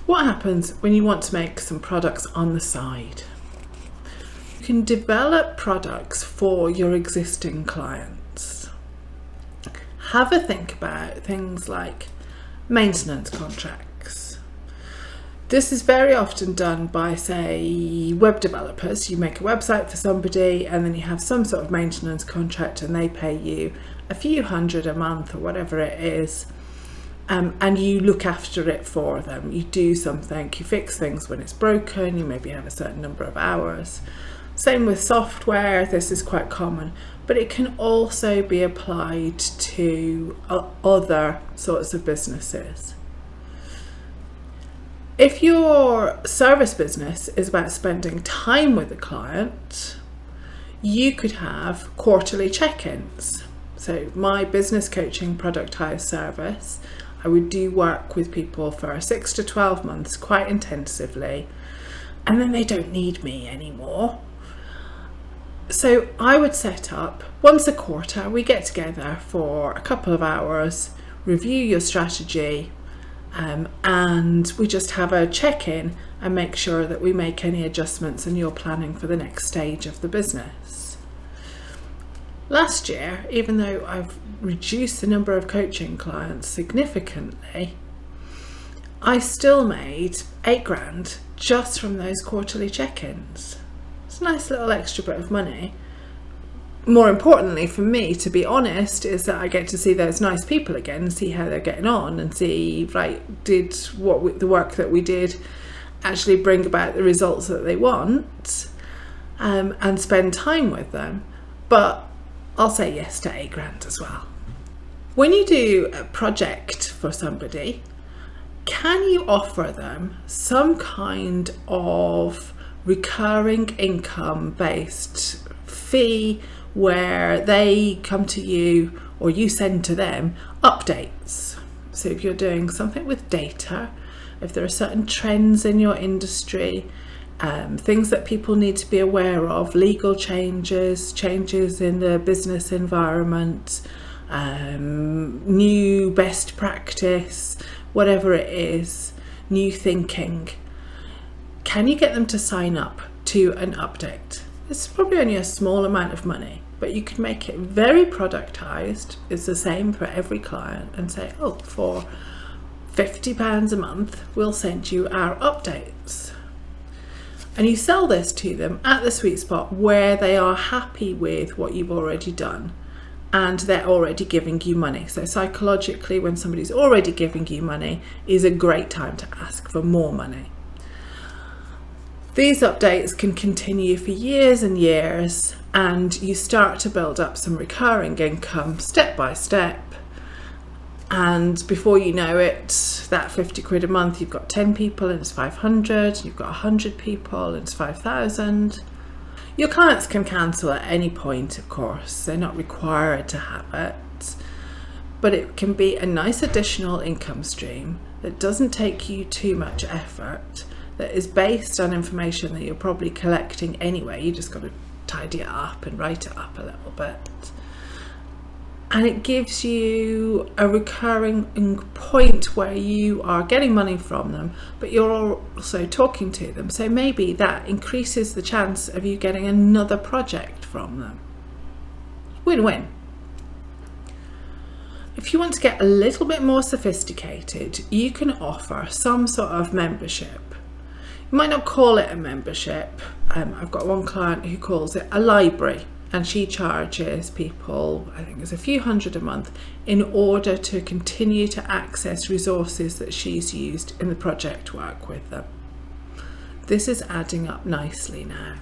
What happens when you want to make some products on the side? You can develop products for your existing clients. Have a think about things like maintenance contracts. This is very often done by, say, web developers. You make a website for somebody and then you have some sort of maintenance contract and they pay you a few hundred a month or whatever it is. And you look after it for them. You do something, you fix things when it's broken, you maybe have a certain number of hours. Same with software, this is quite common, but it can also be applied to other sorts of businesses. If your service business is about spending time with the client, you could have quarterly check-ins. So my business coaching productized service, I would do work with people for 6 to 12 months quite intensively, and then they don't need me anymore. So I would set up once a quarter, we get together for a couple of hours, review your strategy, and we just have a check-in and make sure that we make any adjustments and you're planning for the next stage of the business. Last year, even though I've reduced the number of coaching clients significantly, I still made £8,000 just from those quarterly check-ins. It's a nice little extra bit of money. More importantly for me, to be honest, is that I get to see those nice people again and see how they're getting on and see, right, did the work that we did actually bring about the results that they want, and spend time with them. But I'll say yes to £8,000 as well. When you do a project for somebody, can you offer them some kind of recurring income based fee where they come to you or you send to them updates? So if you're doing something with data, if there are certain trends in your industry, things that people need to be aware of, legal changes in the business environment, new best practice, whatever it is, new thinking, can you get them to sign up to an update? It's probably only a small amount of money, but you could make it very productized. It's the same for every client and say, oh, for £50 a month, we'll send you our updates. And you sell this to them at the sweet spot where they are happy with what you've already done and they're already giving you money. So psychologically, when somebody's already giving you money, is a great time to ask for more money. These updates can continue for years and years, and you start to build up some recurring income step by step. And before you know it, that £50 a month, you've got 10 people and it's 500, you've got 100 people and it's 5,000. Your clients can cancel at any point, of course, they're not required to have it, but it can be a nice additional income stream that doesn't take you too much effort, that is based on information that you're probably collecting anyway. You just got to tidy it up and write it up a little bit. And it gives you a recurring point where you are getting money from them, but you're also talking to them. So maybe that increases the chance of you getting another project from them. Win-win. If you want to get a little bit more sophisticated, you can offer some sort of membership. You might not call it a membership. I've got one client who calls it a library. And she charges people, I think it's a few hundred a month, in order to continue to access resources that she's used in the project work with them. This is adding up nicely now.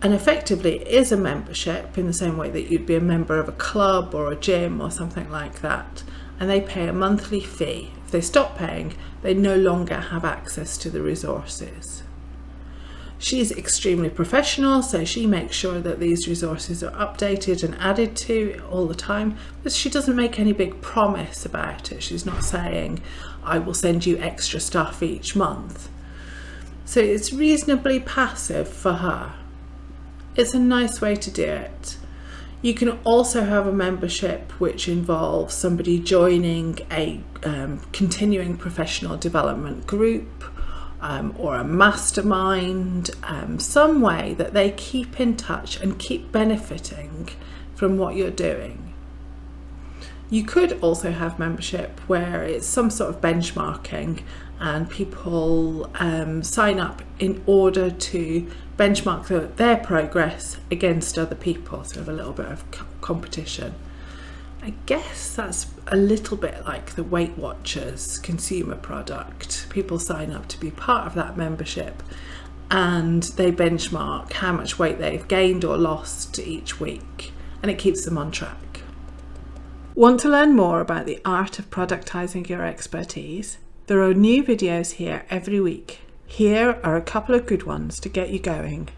And effectively it is a membership in the same way that you'd be a member of a club or a gym or something like that. And they pay a monthly fee. If they stop paying, they no longer have access to the resources. She's extremely professional, so she makes sure that these resources are updated and added to all the time, but she doesn't make any big promise about it. She's not saying, I will send you extra stuff each month. So it's reasonably passive for her. It's a nice way to do it. You can also have a membership which involves somebody joining a continuing professional development group or a mastermind, some way that they keep in touch and keep benefiting from what you're doing. You could also have membership where it's some sort of benchmarking and people sign up in order to benchmark their progress against other people, so have a little bit of competition. I guess that's a little bit like the Weight Watchers consumer product. People sign up to be part of that membership and they benchmark how much weight they've gained or lost each week, and it keeps them on track. Want to learn more about the art of productizing your expertise? There are new videos here every week. Here are a couple of good ones to get you going.